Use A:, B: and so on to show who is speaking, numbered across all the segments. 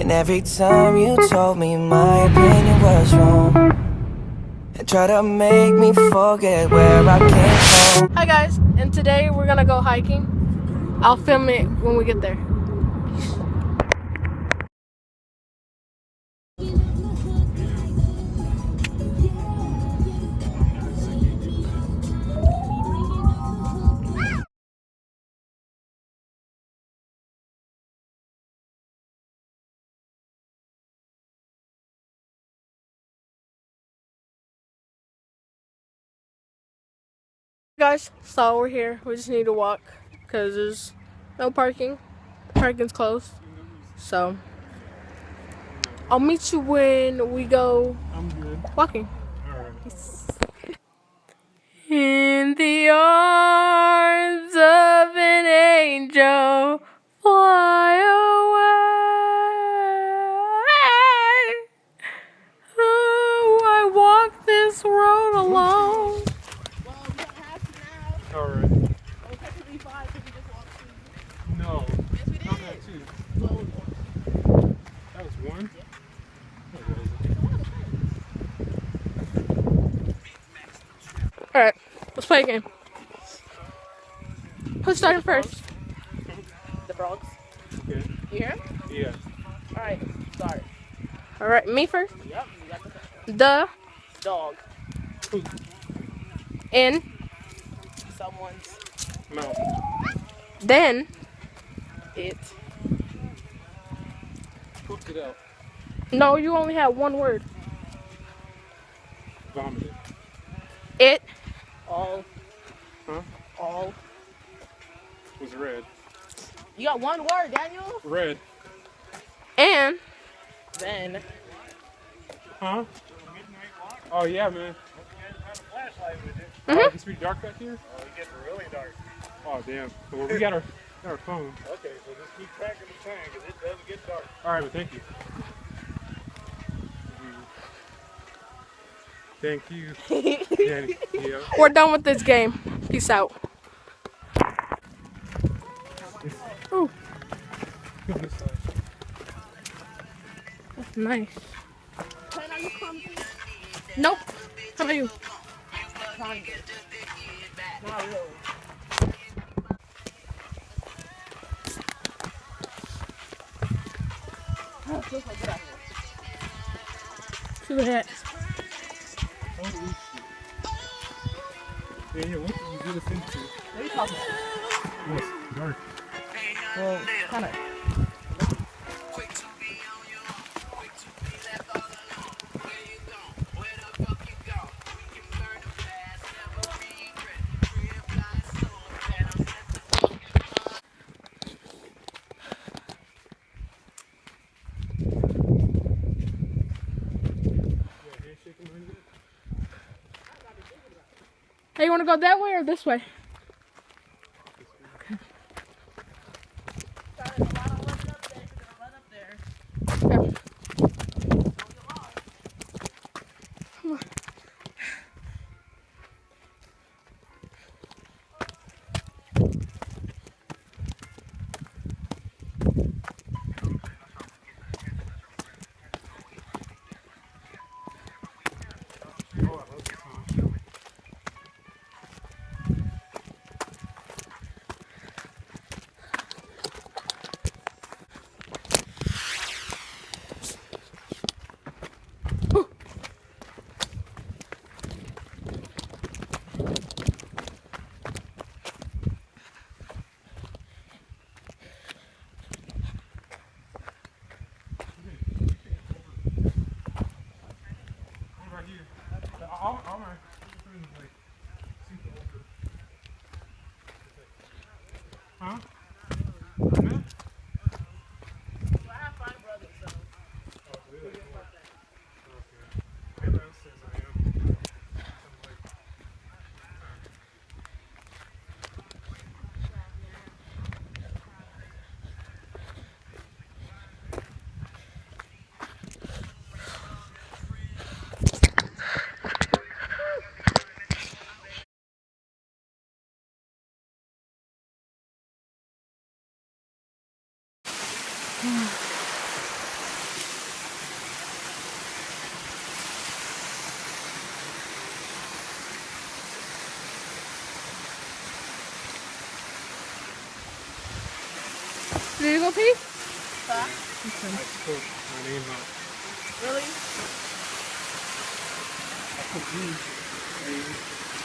A: And every time you told me my opinion was wrong and try to make me forget where I came from.
B: Hi guys, and today we're gonna go hiking. I'll film it when we get there. Guys, so we're here. We just need to walk because there's no parking. Parking's closed. So I'll meet you when we go walking. Peace. In the arms of an angel, fly away. Oh, I walk this road alone.
C: Alright. Well, technically 5 because we just walked 2. No. Yes, we did. Not that 2. Well, that was 1? Yeah.
B: Alright, let's play a game. Who's starting first?
C: The frogs. Okay. You hear him? Yeah. Alright, start.
B: Alright, me first.
C: Yep, you got the
B: The
C: dog.
B: in
C: Someone's Mouth.
B: then
C: It. Pooped it out.
B: no, you only have one word.
C: Vomited.
B: It
C: All.
B: Huh?
C: All.
D: Was red.
C: You got one word, Daniel.
D: Red.
B: and
C: Then.
D: Huh? Oh yeah, man.
B: Mhm.
D: Oh, it's pretty dark back here?
E: Oh, it gets really dark.
D: Oh damn. Well, we got our phone.
E: Okay, so just keep tracking the time because it does get dark.
D: Alright, well thank you. Thank you. Danny. Yeah.
B: we're done with this game. Peace out. Ooh, that's nice. Nope. How about you?
C: Not really.
B: See the hat.
D: Holy shit. Daniel, what did you get us into?
C: What are you talking about?
D: Yes, dark.
C: Well, kind of.
B: Hey, you want to go that way or this way? Okay. Come on.
D: Right here. All my friends like super ultra. Huh? Man?
C: I have 5 brothers, so.
D: Oh, really? Okay. Everyone else says I am. I'm like,
B: Did you go pee?
C: Huh?
D: I spoke my name out.
C: Really?
D: I put you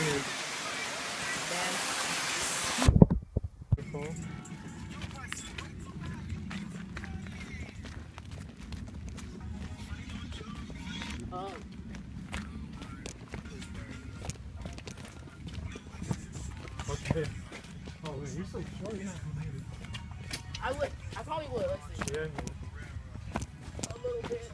D: and the phone.
C: Oh.
D: Okay. Oh, man, you're so short. Yeah.
C: I probably would. Let's see.
D: Yeah, man.
C: A little bit.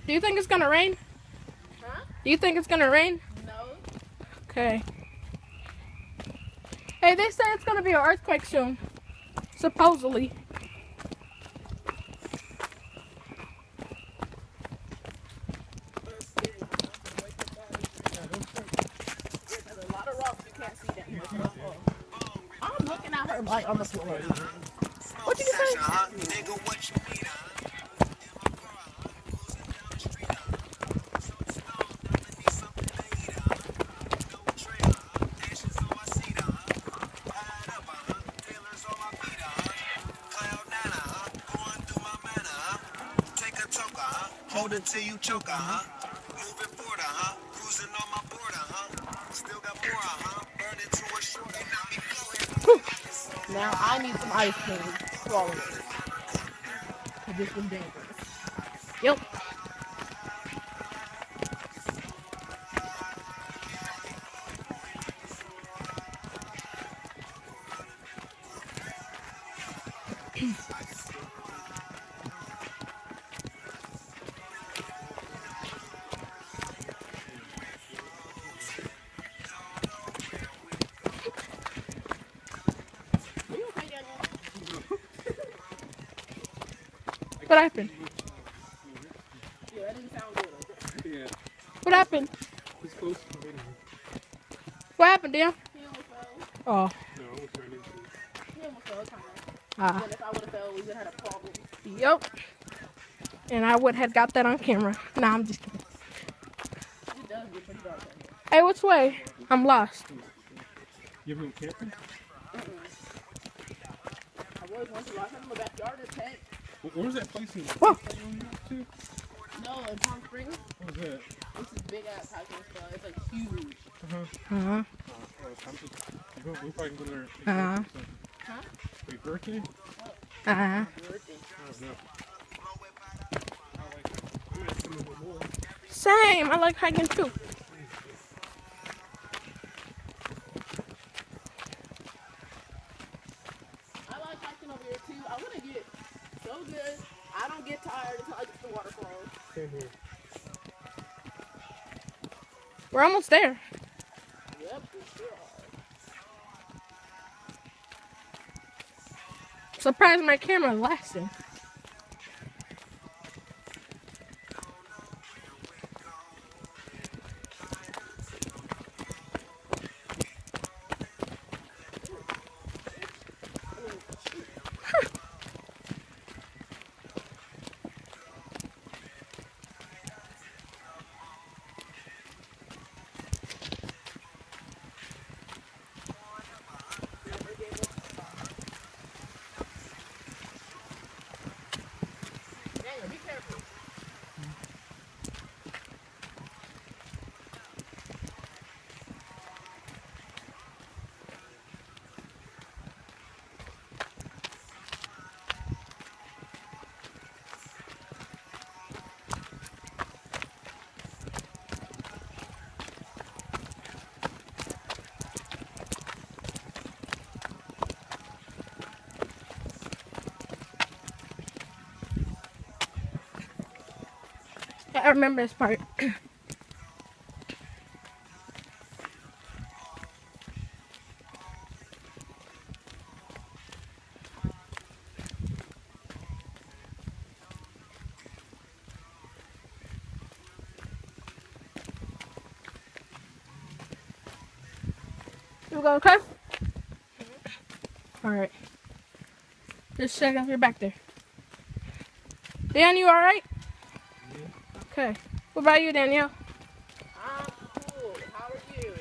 B: Do you think it's gonna rain?
C: Huh?
B: Do you think it's gonna rain?
C: No.
B: Okay. Hey, they say it's gonna be an earthquake soon. Supposedly.
C: There's a lot of rocks you can't see down here. I'm looking at her like on the floor. What did you say?
A: Hold it till you choke, moving forward, cruising on my border, still got more, burning to a shorter.
C: Now I need some ice cream. Swallow it. This was dangerous.
B: Yep.
C: Are you okay, Daniel?
B: What happened?
C: Yeah, that didn't sound good.
D: Yeah.
B: What happened?
D: It's close to me.
B: What happened, Dan?
C: He almost fell.
B: Oh.
D: No, I'm gonna turn into it.
C: He almost fell, kind of.
B: Ah.
C: But if I would have fell, we would have had a problem.
B: Yep. And I would have got that on camera. Nah, I'm just kidding.
C: It does get pretty dark down here.
B: Hey, which way? I'm lost.
D: You ever go camping?
C: I was once last time in the backyard at tent.
D: Where was that place in?
B: Whoa.
D: Too?
C: No, in Palm Springs.
D: What was that?
C: This is big ass hiking spot. It's like huge.
B: Uh-huh.
D: We probably can go there.
B: Uh-huh.
C: Huh?
D: For your birthday?
B: Uh-huh.
C: Birthday.
D: Oh, no. We had some of it more.
B: Same. I like hiking too.
C: I like hiking over here too. I want to get so good. I don't get tired until I get to the waterfall.
D: Same here.
B: We're almost there.
C: Yep, we sure are.
B: Surprised my camera lasting.
C: Daniel, be careful.
B: I remember this part. You go okay? Alright. Just check if you're back there. Dan, you alright? Okay. What about you, Danielle?
C: I'm cool. How are you?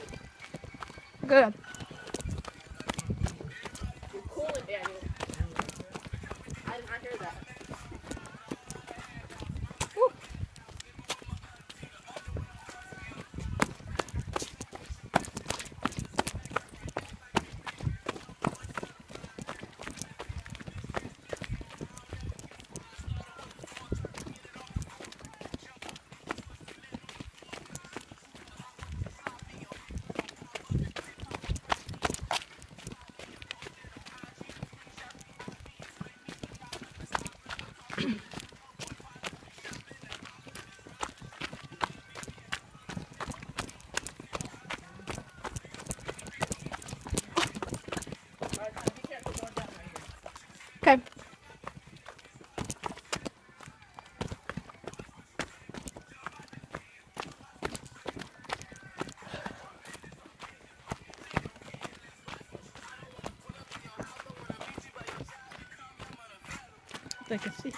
B: Good. Okay. They can see.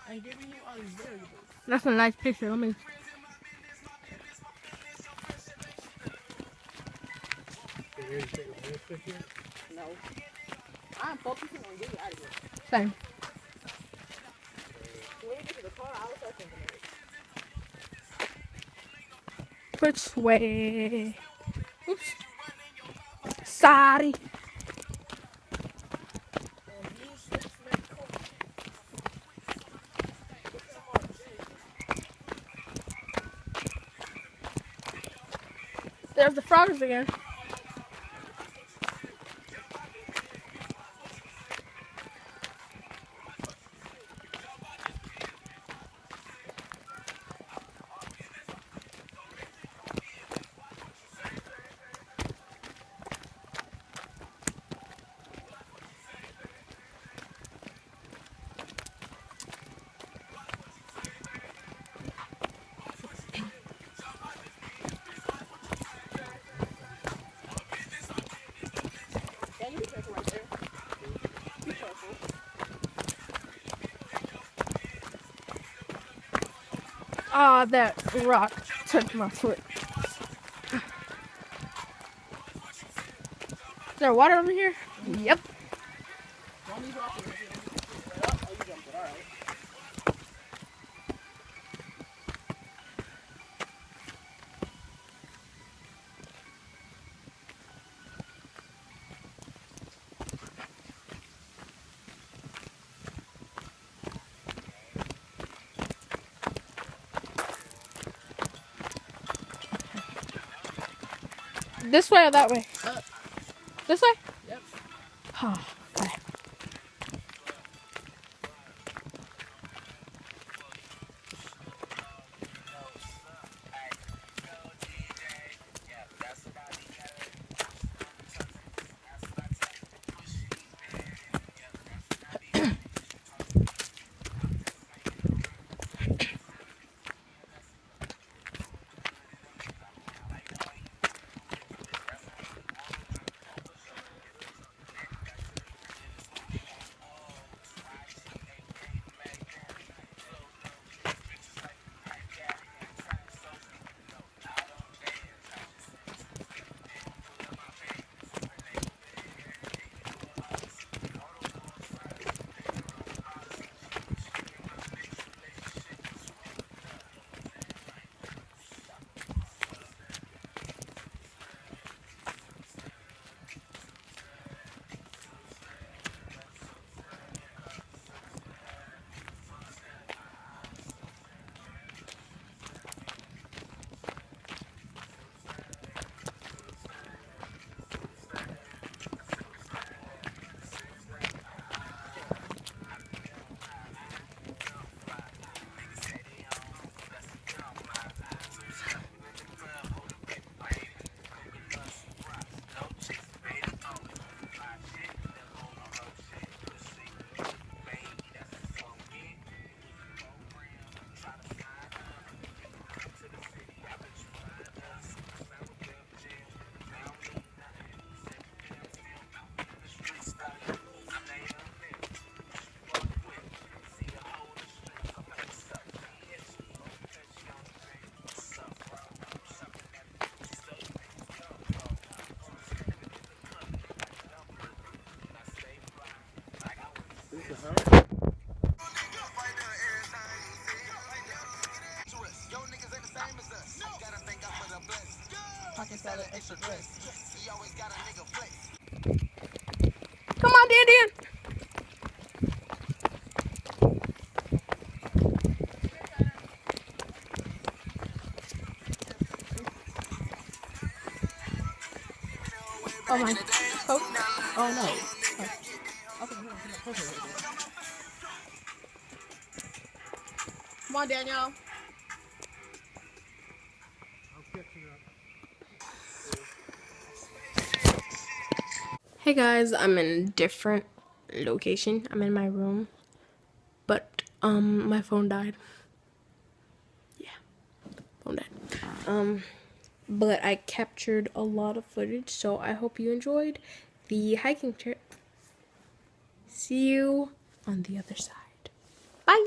C: I'm giving you all these variables.
B: That's a nice picture. Let me.
D: You ready to take a bonus picture?
C: No. I'm focusing on getting out of here.
B: Same.
C: When you get to the car, I was start thinking of it.
B: Which way? Oops. Sorry. There's the frogs again.
C: Can you be careful right there? Be careful.
B: Ah, that rock took my foot. Is there water over here? Yep.
C: Don't leave it off here. Oh, you jumped it. All right.
B: This way or that way? This way?
C: Yep.
B: Oh, okay.
C: I can sell it extra dress.
B: Come on, Dandian. Oh my.
C: Oh no. Oh. Okay, hold on.
B: Come on, Daniel.
D: I'm catching up.
B: Hey guys, I'm in a different location. I'm in my room, but my phone died. Yeah, phone died. But I captured a lot of footage, so I hope you enjoyed the hiking trip. See you on the other side. Bye.